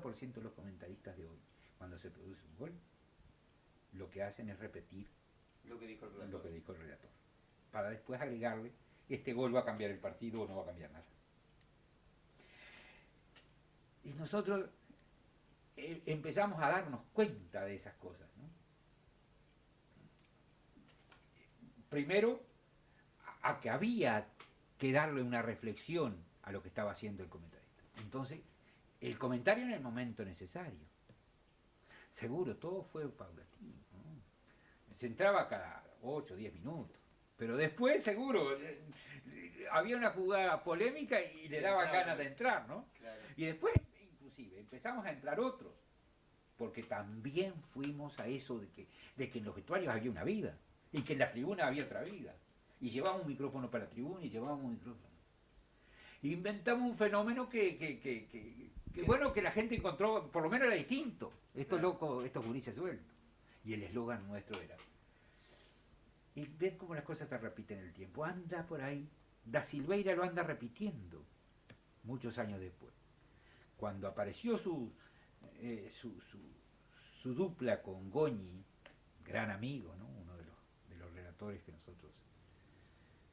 90% de los comentaristas de hoy, cuando se produce un gol, lo que hacen es repetir lo que dijo el relator. lo que dijo el relator, para después agregarle, este gol va a cambiar el partido o no va a cambiar nada. Y nosotros empezamos a darnos cuenta de esas cosas, ¿no? Primero, a que había que darle una reflexión a lo que estaba haciendo el comentarista. Entonces, el comentario en el momento necesario. Seguro, todo fue paulatino, ¿no? Se entraba cada 8 o 10 minutos. Pero después, seguro, había una jugada polémica y le daban ganas de entrar, ¿no? Claro. Y después, inclusive, empezamos a entrar otros. Porque también fuimos a eso de que en los vestuarios había una vida. Y que en la tribuna había otra vida. Y llevábamos un micrófono para la tribuna y llevábamos un micrófono. Inventamos un fenómeno que bueno, que la gente encontró, por lo menos era distinto. Estos locos, estos gurises sueltos. Y el eslogan nuestro era. Y ven cómo las cosas se repiten en el tiempo. Anda por ahí. Da Silveira lo anda repitiendo muchos años después. Cuando apareció su dupla con Goñi, gran amigo, ¿no? Uno de los relatores que nosotros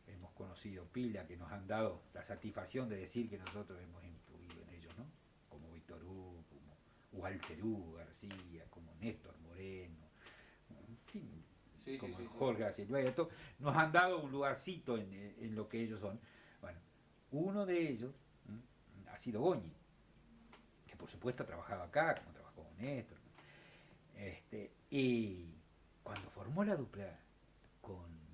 hemos conocido pila, que nos han dado la satisfacción de decir que nosotros hemos influido en ellos, ¿no? Como Víctor Hugo, como Walter Hugo García, como Néstor Moreno, en fin, Sí, como sí, sí, Jorge Silveira, nos han dado un lugarcito en lo que ellos son. Bueno, uno de ellos ha sido Goñi, que por supuesto ha trabajado acá, como trabajó con Néstor. Y cuando formó la dupla con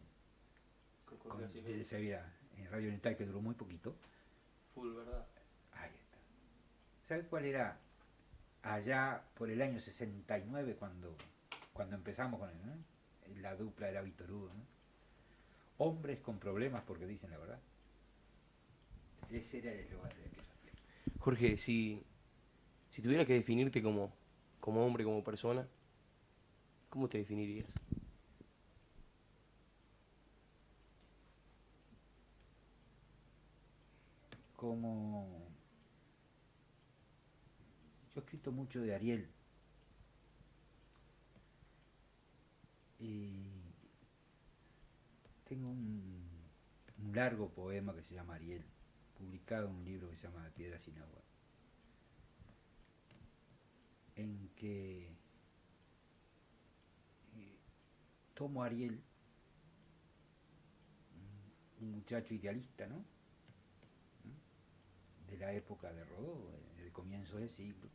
desde Sevilla en Radio Oriental, que duró muy poquito, full, ¿verdad? ahí está. ¿Sabes cuál era allá por el año 69 cuando empezamos con él, ¿no? La dupla era Víctor Hugo, ¿no? Hombres con problemas porque dicen la verdad. Ese era el eslogan de aquellos tiempos. Jorge, si tuvieras que definirte como hombre, como persona, ¿cómo te definirías? Como yo he escrito mucho de Ariel y tengo un largo poema que se llama Ariel, publicado en un libro que se llama Piedra sin agua, en que tomo a Ariel, un muchacho idealista, ¿no? De la época de Rodó, del comienzo del siglo,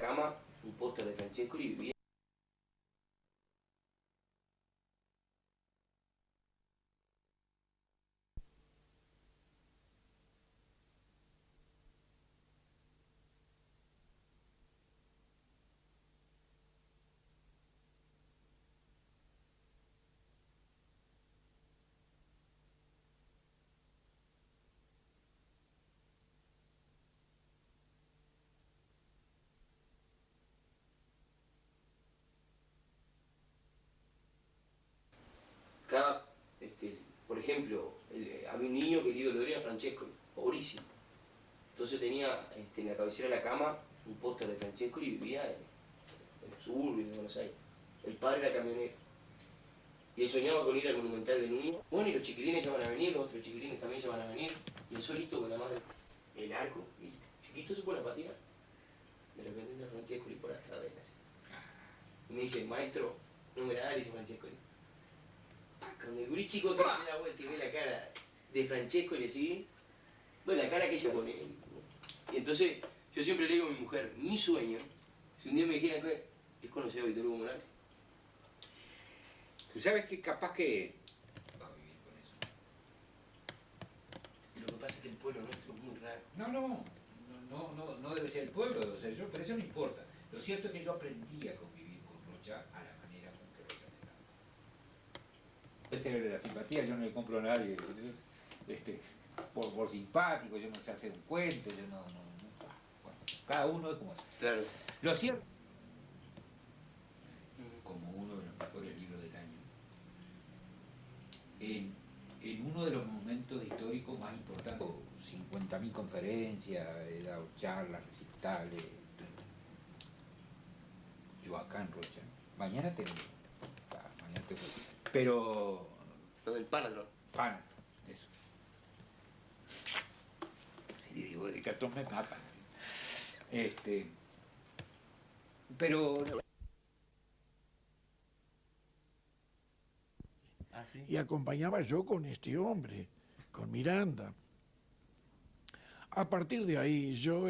cama un póster de Francescoli y vivía. Cada, por ejemplo, había un niño que el ídolo de él era Francescoli, pobrísimo. Entonces tenía en la cabecera de la cama un póster de Francescoli y vivía en los suburbios de Buenos Aires. El padre era camionero. Y él soñaba con ir al Monumental de Núñez. Bueno, y los chiquilines ya van a venir, los otros chiquilines también ya van a venir. Y él solito con la madre, el arco, y chiquito se pone a patear. De repente entra Francescoli por atrás de él. Y me dice, maestro, no me la da, dice Francescoli. Cuando el gurí chico que hace la vuelta y ve la cara de Francescoli así, bueno, la cara que ella pone. Y entonces, yo siempre le digo a mi mujer, mi sueño, si un día me dijeran que es conocer a Víctor Hugo Morales. Tú sabes que capaz que va a vivir con eso. Lo que pasa es que el pueblo nuestro es muy raro. No debe ser el pueblo, debe ser yo, pero eso no importa. Lo cierto es que yo aprendí a convivir con Rocha a la manera con que Rocha me trata. Puede ser de la simpatía, yo no le compro a nadie. Por simpático, yo no sé hacer un cuento, yo no. Bueno, cada uno es como es. Claro. Lo cierto, como uno de los mejores libros del año, en uno de los momentos históricos más importantes, 50.000 conferencias, he dado charlas, recitales, Joacán Rocha. Mañana tengo. Pero. Lo del Panadol. Pan, eso. Si le digo de cartón me matan. Pero. ¿Ah, sí? Y acompañaba yo con este hombre, con Miranda. A partir de ahí yo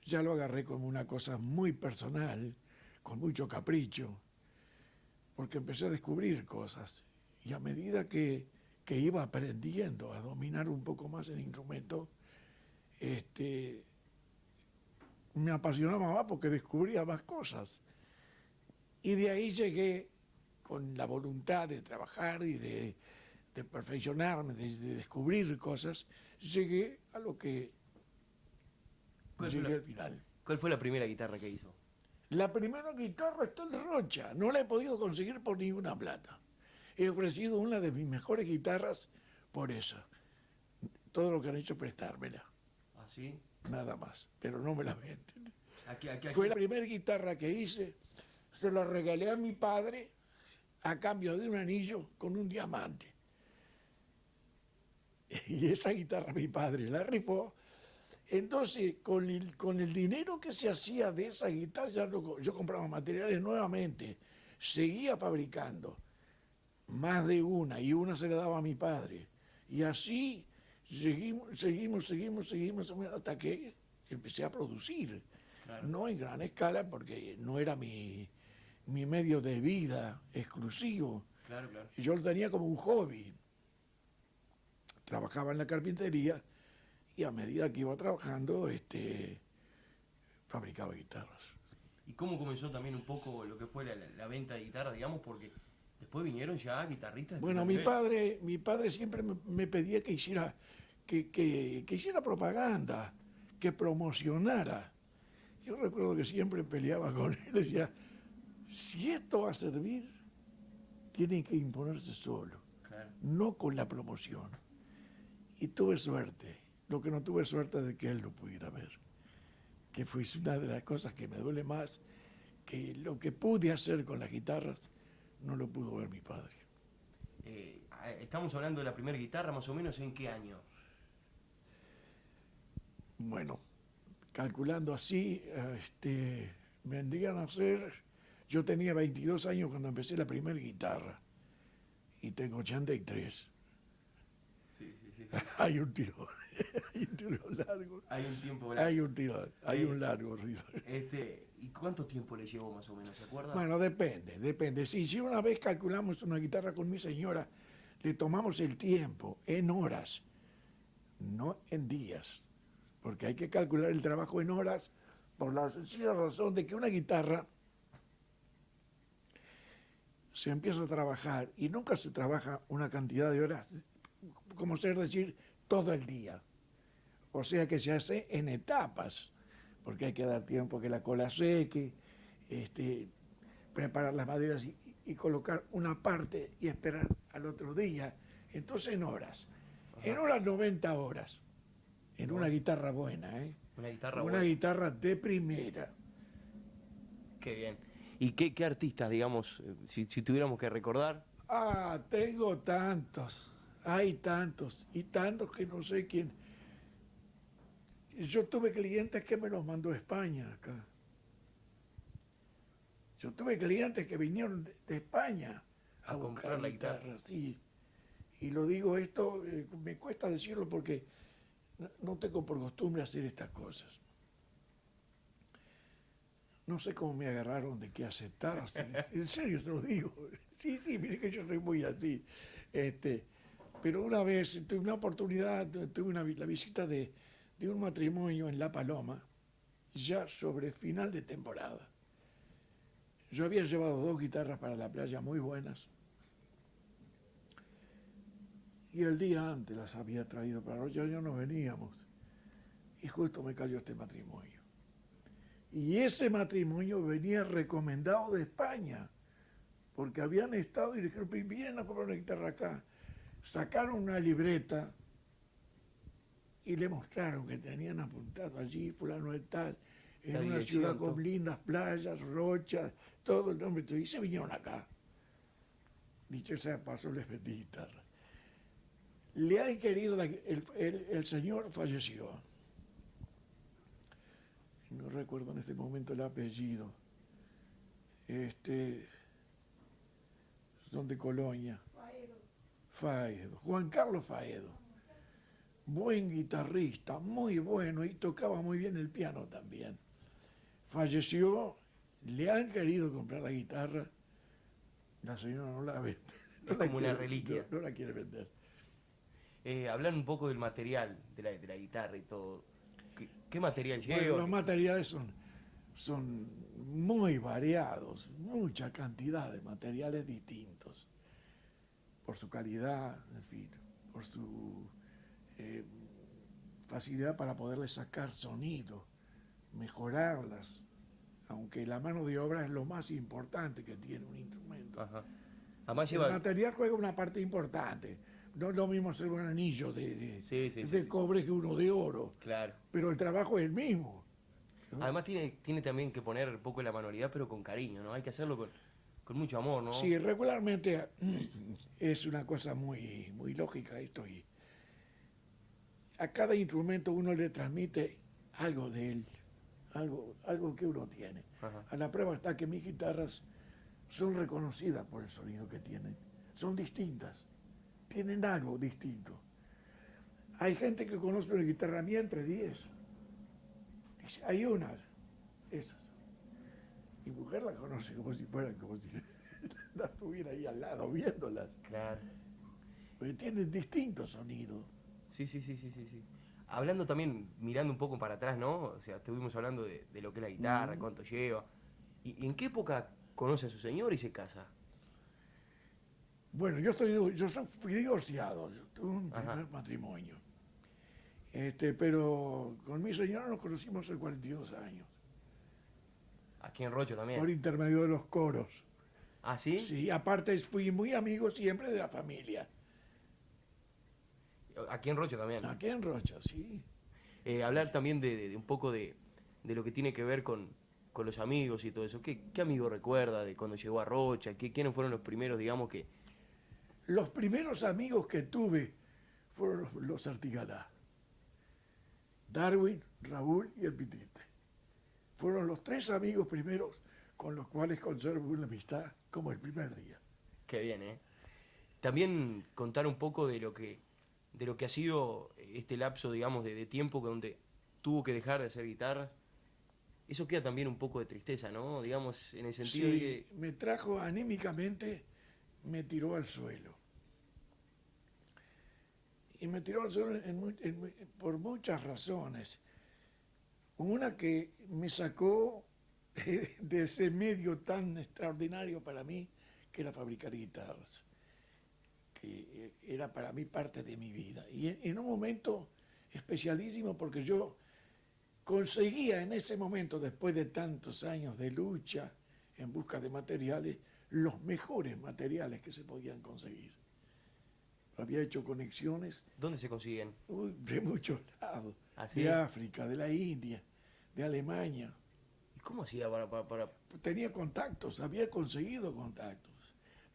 ya lo agarré como una cosa muy personal, con mucho capricho, porque empecé a descubrir cosas. Y a medida que iba aprendiendo a dominar un poco más el instrumento, me apasionaba más porque descubría más cosas. Y de ahí llegué con la voluntad de trabajar y de perfeccionarme, de descubrir cosas, llegué a lo que llegué al final. ¿Cuál fue la primera guitarra que hizo? La primera guitarra está en Rocha, no la he podido conseguir por ninguna plata. He ofrecido una de mis mejores guitarras por esa. Todo lo que han hecho es prestármela. ¿Ah, sí? Nada más, pero no me la venden. Aquí. Fue la primera guitarra que hice, se la regalé a mi padre a cambio de un anillo con un diamante. Y esa guitarra mi padre la rifó. Entonces, con el dinero que se hacía de esa guitarra, yo compraba materiales nuevamente, seguía fabricando más de una, y una se la daba a mi padre. Y así seguimos, hasta que empecé a producir. Claro. No en gran escala, porque no era mi medio de vida exclusivo. Claro. Yo lo tenía como un hobby. Trabajaba en la carpintería y a medida que iba trabajando, fabricaba guitarras. ¿Y cómo comenzó también un poco lo que fue la venta de guitarras, digamos? Porque después vinieron ya guitarristas. Bueno, mi padre siempre me pedía que hiciera propaganda, que promocionara. Yo recuerdo que siempre peleaba con él, decía, si esto va a servir, tiene que imponerse solo, claro, no con la promoción. Y tuve suerte, lo que no tuve suerte de que él lo pudiera ver, que fue una de las cosas que me duele más, que lo que pude hacer con las guitarras no lo pudo ver mi padre. Estamos hablando de la primera guitarra, más o menos, ¿en qué año? Bueno, calculando así, vendrían a ser, yo tenía 22 años cuando empecé la primera guitarra y tengo 83. Sí. Hay un tiro. Hay un tiro largo. Hay un tiempo largo. Hay un tiro, hay un largo tiro. ¿Y cuánto tiempo le llevó más o menos, se acuerda? Bueno, depende. Sí, si una vez calculamos una guitarra con mi señora, le tomamos el tiempo en horas, no en días, porque hay que calcular el trabajo en horas por la sencilla razón de que una guitarra se empieza a trabajar y nunca se trabaja una cantidad de horas, como ser decir, todo el día. O sea que se hace en etapas, porque hay que dar tiempo que la cola seque, preparar las maderas y colocar una parte y esperar al otro día. Entonces en horas. Ajá. En horas 90 horas. En una guitarra buena, ¿eh? Una guitarra Una buena. guitarra de primera. Qué bien. ¿Y qué artistas, digamos, si tuviéramos que recordar? Ah, tengo tantos. Hay tantos. Y tantos que no sé quién. Yo tuve clientes que me los mandó a España acá. Yo tuve clientes que vinieron de España A a comprar buscar la guitarra. guitarras, sí. Y lo digo esto, me cuesta decirlo porque no tengo por costumbre hacer estas cosas. No sé cómo me agarraron de que aceptar. En serio se lo digo. Sí, mire que yo soy muy así. Pero una vez tuve una oportunidad, tuve la visita de un matrimonio en La Paloma, ya sobre final de temporada. Yo había llevado 2 guitarras para la playa muy buenas. Y el día antes las había traído para Rocha, ya no veníamos. Y justo me cayó este matrimonio. Y ese matrimonio venía recomendado de España, porque habían estado y dijeron, vienen a comprar una guitarra acá. Sacaron una libreta y le mostraron que tenían apuntado allí, fulano de tal, en La una dirección, ciudad con todo. lindas playas, rochas, todo el nombre. Y se vinieron acá. Dicho sea de paso, les vendí guitarra. Le han querido, el señor falleció. No recuerdo en este momento el apellido. Son de Colonia. Faedo. Juan Carlos Faedo. Buen guitarrista, muy bueno, y tocaba muy bien el piano también. Falleció, le han querido comprar la guitarra, la señora no la vende. Es como una reliquia. No la quiere vender. Hablar un poco del material de la guitarra y todo. ¿Qué material Bueno, lleva? los materiales son muy variados, mucha cantidad de materiales distintos, por su calidad, en fin, por su facilidad para poderle sacar sonido, mejorarlas, aunque la mano de obra es lo más importante que tiene un instrumento. Ajá. Además El lleva... material juega una parte importante. No es lo mismo hacer un anillo de Sí. cobre que uno de oro, Claro. pero el trabajo es el mismo. Además tiene también que poner un poco la manualidad, pero con cariño, ¿no? Hay que hacerlo con mucho amor, ¿no? Sí, regularmente es una cosa muy lógica esto. Y a cada instrumento uno le transmite algo de él, algo que uno tiene. Ajá. A la prueba está que mis guitarras son reconocidas por el sonido que tienen. Son distintas, tienen algo distinto. Hay gente que conoce una guitarra mía entre 10. Dice, hay unas, esas. Mi mujer la conoce como si la estuviera ahí al lado viéndolas. Claro. Porque tienen distintos sonidos. Sí. Hablando también, mirando un poco para atrás, ¿no? O sea, estuvimos hablando de lo que es la guitarra, cuánto lleva. ¿Y en qué época conoce a su señor y se casa? Bueno, yo fui divorciado, yo tuve un primer matrimonio. Pero con mi señora nos conocimos hace 42 años. Aquí en Rocho también. Por intermedio de los coros. ¿Ah, sí? Sí, aparte fui muy amigo siempre de la familia. Aquí en Rocho también. Aquí en Rocha, sí. Hablar también de un poco de lo que tiene que ver con los amigos y todo eso. ¿Qué amigo recuerda de cuando llegó a Rocha? ¿Quiénes fueron los primeros, digamos, que...? Los primeros amigos que tuve fueron los Artigalá. Darwin, Raúl y el Pitite. Fueron los 3 amigos primeros con los cuales conservo una amistad como el primer día. Qué bien, ¿eh? También contar un poco de lo que de lo que ha sido este lapso, digamos, de tiempo donde tuvo que dejar de hacer guitarras. Eso queda también un poco de tristeza, ¿no? Digamos, en el sentido de Sí, que... me trajo anímicamente, me tiró al suelo. Y me tiró al suelo por muchas razones. Una que me sacó de ese medio tan extraordinario para mí, que era fabricar guitarras, que era para mí parte de mi vida. Y en un momento especialísimo, porque yo conseguía en ese momento, después de tantos años de lucha en busca de materiales, los mejores materiales que se podían conseguir. Había hecho conexiones ¿Dónde se consiguen? de muchos lados, ¿Así? de África, de la India, de Alemania. ¿Y cómo hacía para... Tenía contactos, había conseguido contactos.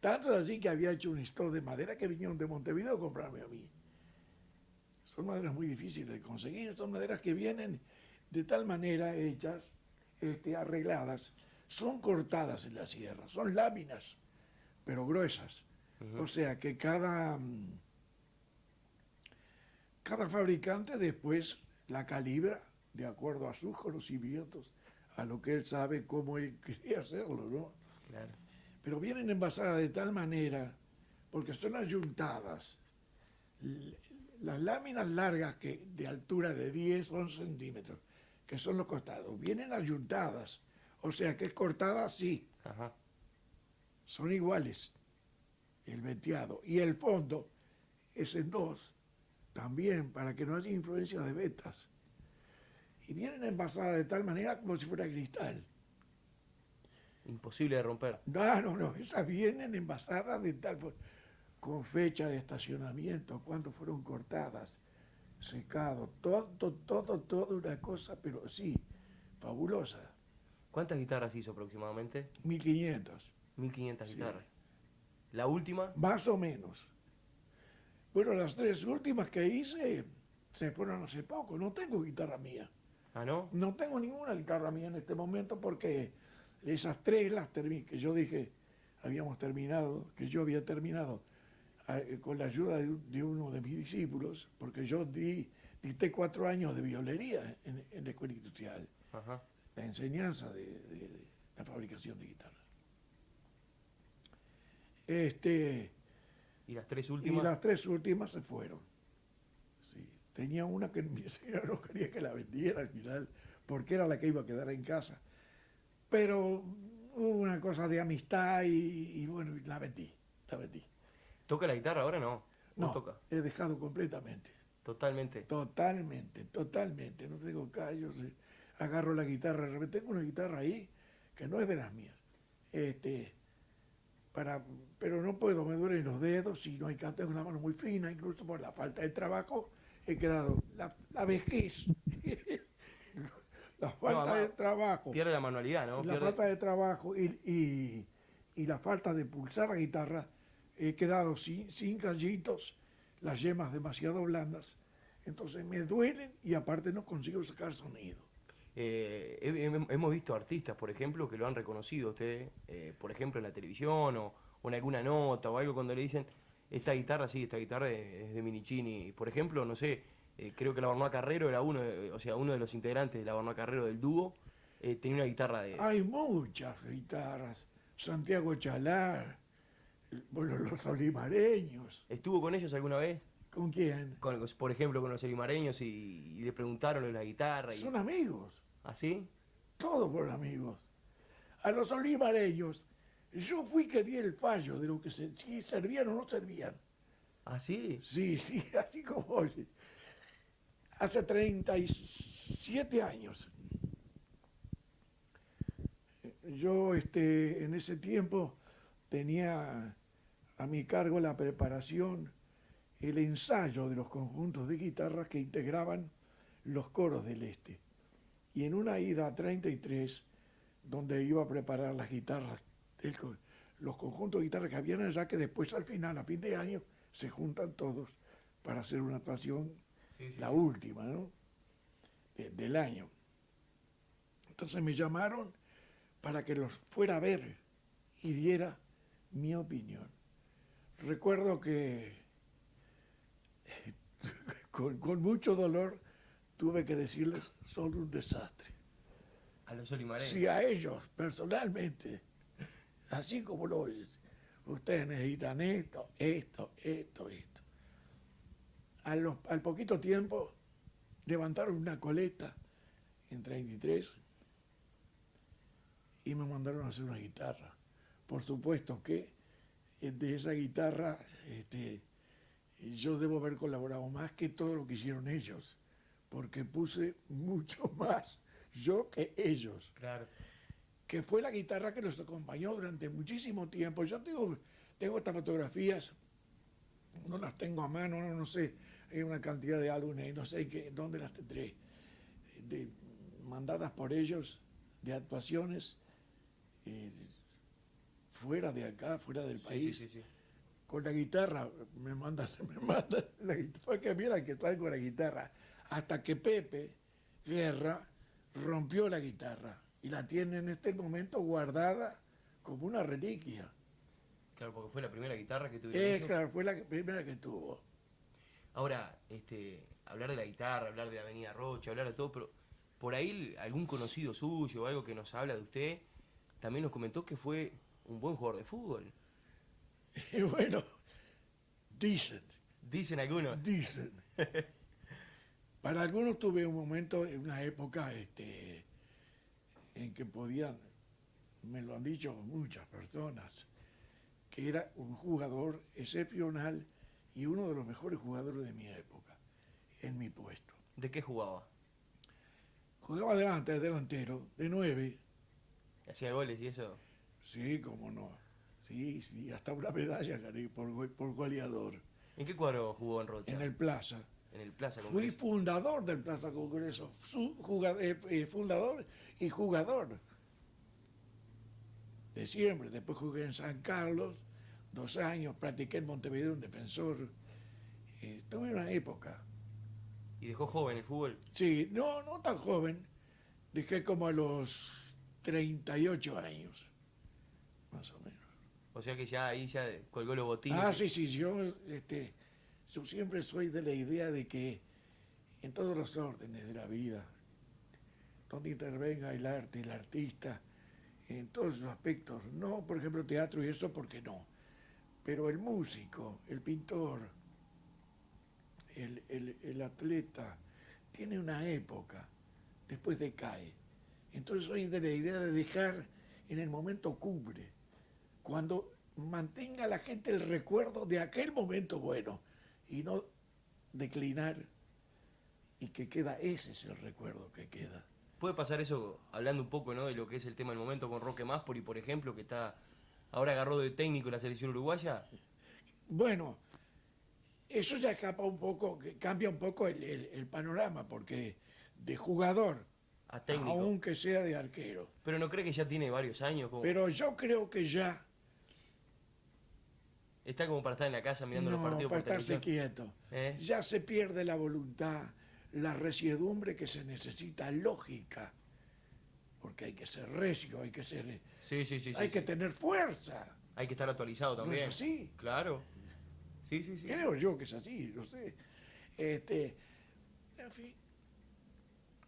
Tanto así que había hecho un store de madera que vinieron de Montevideo a comprarme a mí. Son maderas muy difíciles de conseguir, son maderas que vienen de tal manera hechas, arregladas, son cortadas en la sierra, son láminas, pero gruesas. Ujú. O sea que cada fabricante después la calibra de acuerdo a sus conocimientos, a lo que él sabe, cómo él quería hacerlo, ¿no? Claro. Pero vienen envasadas de tal manera, porque son ayuntadas. Las láminas largas que de altura de 10, 11 centímetros, que son los costados, vienen ayuntadas, o sea que es cortada así, Ajá. son iguales, el veteado. Y el fondo es en dos, también, para que no haya influencia de vetas. Y vienen envasadas de tal manera como si fuera cristal. Imposible de romper. No, esas vienen envasadas de tal con fecha de estacionamiento, cuándo fueron cortadas, secado, todo una cosa, pero sí, fabulosa. ¿Cuántas guitarras hizo aproximadamente? 1500, 1500 Sí. guitarras. ¿La última? más o menos. Bueno, las 3 últimas que hice se fueron hace poco, no tengo guitarra mía. Ah, ¿no? No tengo ninguna guitarra mía en este momento porque esas 3 las terminé, que yo dije, que yo había terminado con la ayuda de uno de mis discípulos, porque yo dicté 4 años de violería en la escuela industrial, Ajá. la enseñanza de la fabricación de guitarras. ¿Y las tres Y últimas? las 3 últimas se fueron. Sí, tenía una que mi señora no quería que la vendiera al final, porque era la que iba a quedar en casa. Pero hubo una cosa de amistad y bueno, la vendí. ¿Toca la guitarra ahora? No. No, toca? he dejado completamente. Totalmente. Totalmente. No tengo callos. Agarro la guitarra. De repente tengo una guitarra ahí que no es de las mías. Pero no puedo, me duelen los dedos y no hay canto, es una mano muy fina, incluso por la falta de trabajo he quedado, la vejez, la falta además, de trabajo, Pierde la manualidad, ¿no? la Pierde... falta de trabajo y la falta de pulsar la guitarra, he quedado sin callitos, las yemas demasiado blandas, entonces me duelen y aparte no consigo sacar sonido. Hemos visto artistas, por ejemplo, que lo han reconocido usted, por ejemplo, en la televisión o en alguna nota o algo cuando le dicen, esta guitarra es de Minicini. Por ejemplo, no sé, creo que la Barnoa Carrero era uno de los integrantes de la Barnoa Carrero del dúo, tenía una guitarra de... Hay muchas guitarras, Santiago Chalar, bueno, los olimareños. ¿Estuvo con ellos alguna vez? ¿Con quién? Por ejemplo, con los olimareños y le preguntaron de la guitarra. Son amigos, ¿Así? todos fueron amigos. A los olimareños, yo fui que di el fallo de lo que si servían o no servían. ¿Así? Sí, así como oye. Hace 37 años. Yo en ese tiempo tenía a mi cargo la preparación, el ensayo de los conjuntos de guitarras que integraban los coros del Este. Y en una ida a 33, donde iba a preparar las guitarras, los conjuntos de guitarras que habían allá, que después al final, a fin de año, se juntan todos para hacer una actuación, la última, ¿no? Del año. Entonces me llamaron para que los fuera a ver y diera mi opinión. Recuerdo que con mucho dolor tuve que decirles, son un desastre. A los Olimareños. Sí, a ellos, personalmente, así como lo oyes. Ustedes necesitan esto, esto, esto, esto. Al poquito tiempo levantaron una coleta en 33 y me mandaron a hacer una guitarra. Por supuesto que de esa guitarra yo debo haber colaborado más que todo lo que hicieron ellos, porque puse mucho más yo que ellos. Claro. Que fue la guitarra que nos acompañó durante muchísimo tiempo. Yo tengo estas fotografías, no las tengo a mano, no sé, hay una cantidad de álbumes, no sé dónde las tendré, mandadas por ellos, de actuaciones fuera de acá, fuera del país. Sí. Con la guitarra, me mandan la guitarra, fue que mira que traigo la guitarra, hasta que Pepe Guerra rompió la guitarra y la tiene en este momento guardada como una reliquia. Claro, porque fue la primera guitarra que tuvieron ellos. Claro, fue la primera que tuvo. Ahora, hablar de la guitarra, hablar de la Avenida Rocha, hablar de todo, pero por ahí algún conocido suyo o algo que nos habla de usted, también nos comentó que fue un buen jugador de fútbol. Y bueno, dicen. Dicen algunos. Dicen. Para algunos tuve un momento, en una época en que podían, me lo han dicho muchas personas, que era un jugador excepcional y uno de los mejores jugadores de mi época, en mi puesto. ¿De qué jugaba? Jugaba delantero, de 9. ¿Hacía goles y eso? Sí, cómo no. Sí, hasta una medalla gané por goleador. ¿En qué cuadro jugó en Rocha? En el Plaza. En el Plaza Fui Congreso. fundador del Plaza Congreso, fundador y jugador. De siempre. Después jugué en San Carlos, 2 años, practiqué en Montevideo, un defensor. Tuve una época. ¿Y dejó joven el fútbol? Sí, no tan joven. Dejé como a los 38 años, más o menos. O sea que ya ahí ya colgó los botines. Ah, sí, yo siempre soy de la idea de que en todos los órdenes de la vida, donde intervenga el arte, el artista, en todos sus aspectos, no, por ejemplo, teatro y eso, porque no, pero el músico, el pintor, el atleta, tiene una época, después decae. Entonces soy de la idea de dejar en el momento cumbre, cuando mantenga la gente el recuerdo de aquel momento bueno y no declinar y que queda, ese es el recuerdo que queda. ¿Puede pasar eso, hablando un poco, ¿no?, de lo que es el tema del momento con Roque Máspori, por ejemplo, que ahora agarró de técnico la selección uruguaya? Bueno, eso ya cambia un poco el panorama, porque de jugador, A técnico. aunque sea de arquero. Pero ¿no cree que ya tiene varios años? Pero yo creo que ya Está como para estar en la casa mirando los no, partidos para por estarse televisión. quieto. Ya se pierde la voluntad, la resiedumbre que se necesita, lógica, porque hay que ser recio, hay que ser, Sí. hay que tener fuerza. Hay que estar actualizado ¿No también. es así? Claro. Sí. Creo yo que es así, no sé. En fin,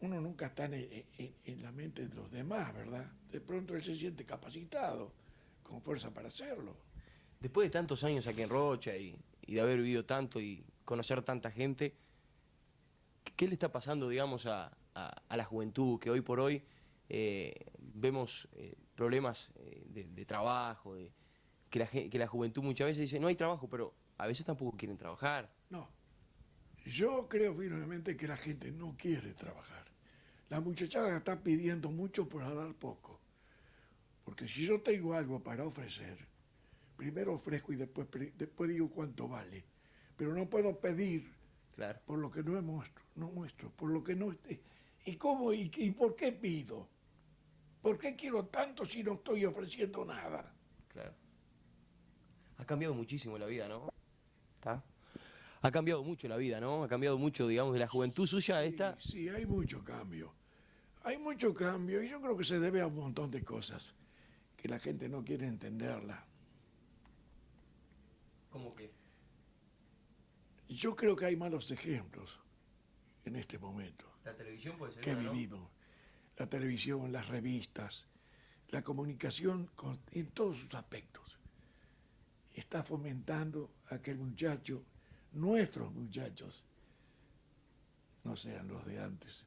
uno nunca está en la mente de los demás, ¿verdad? De pronto él se siente capacitado, con fuerza para hacerlo. Después de tantos años aquí en Rocha y de haber vivido tanto y conocer tanta gente, ¿qué le está pasando, digamos, a la juventud que hoy por hoy vemos problemas de trabajo, que la juventud muchas veces dice, no hay trabajo, pero a veces tampoco quieren trabajar? No, yo creo firmemente que la gente no quiere trabajar. La muchachada está pidiendo mucho para dar poco. Porque si yo tengo algo para ofrecer, primero ofrezco y después digo cuánto vale. Pero no puedo pedir Claro. por lo que no muestro, por lo que no esté. ¿Y cómo y por qué pido? ¿Por qué quiero tanto si no estoy ofreciendo nada? Claro. Ha cambiado muchísimo la vida, ¿no? ¿Está? Ha cambiado mucho la vida, ¿no? Ha cambiado mucho, digamos, de la juventud suya a esta. Sí, hay mucho cambio. Hay mucho cambio y yo creo que se debe a un montón de cosas que la gente no quiere entenderla. ¿Cómo que? Yo creo que hay malos ejemplos en este momento La televisión puede ser que una, ¿no? vivimos. La televisión, las revistas, la comunicación en todos sus aspectos. Está fomentando a que el muchacho, nuestros muchachos, no sean los de antes.